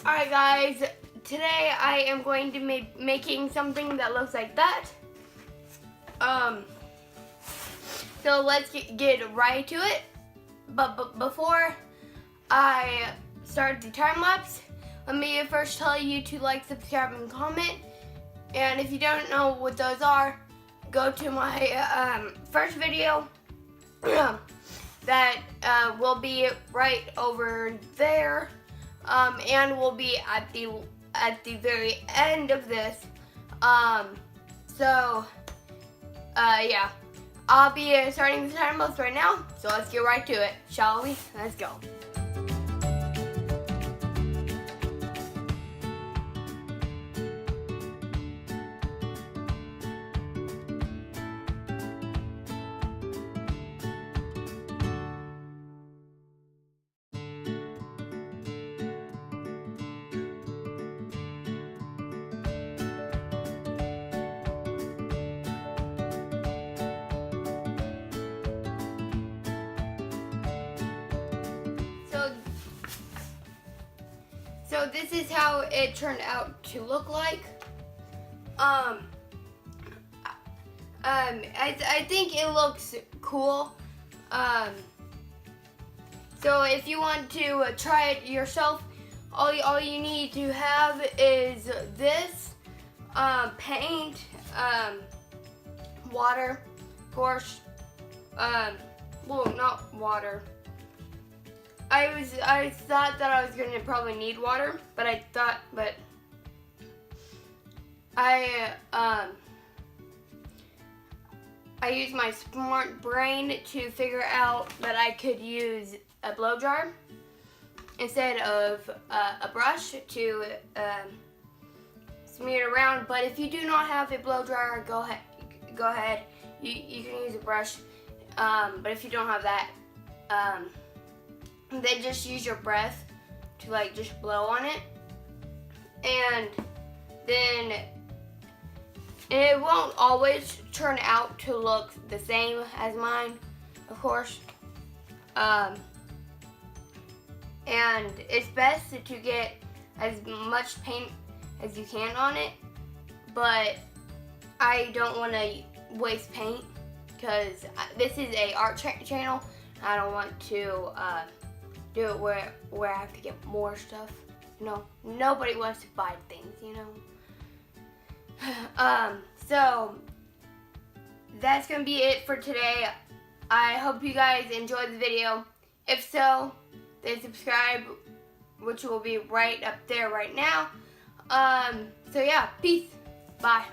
Alright guys, today I am going to be making something that looks like that. So let's get right to it. But before I start the time lapse, let me first tell you to like, subscribe, and comment. And if you don't know what those are, go to my first video that will be right over there. And will be at the very end of this. Yeah, I'll be starting the time lapse right now. So let's get right to it, shall we? Let's go. So this is how it turned out to look like. I think it looks cool. So if you want to try it yourself, all you need to have is this, paint, water, of course. Well, not water. I thought that I was gonna probably need water, but I used my smart brain to figure out that I could use a blow dryer instead of a brush to smear it around. But if you do not have a blow dryer, go ahead. You can use a brush. But if you don't have that, then just use your breath to just blow on it, and then it won't always turn out to look the same as mine, of course. And it's best to get as much paint as you can on it, but I don't want to waste paint because this is a art channel. I don't want to do it where I have to get more stuff. No, nobody wants to buy things, you know. So that's gonna be it for today. I hope you guys enjoyed the video. If so, then subscribe, which will be right up there right now. So yeah, peace, bye.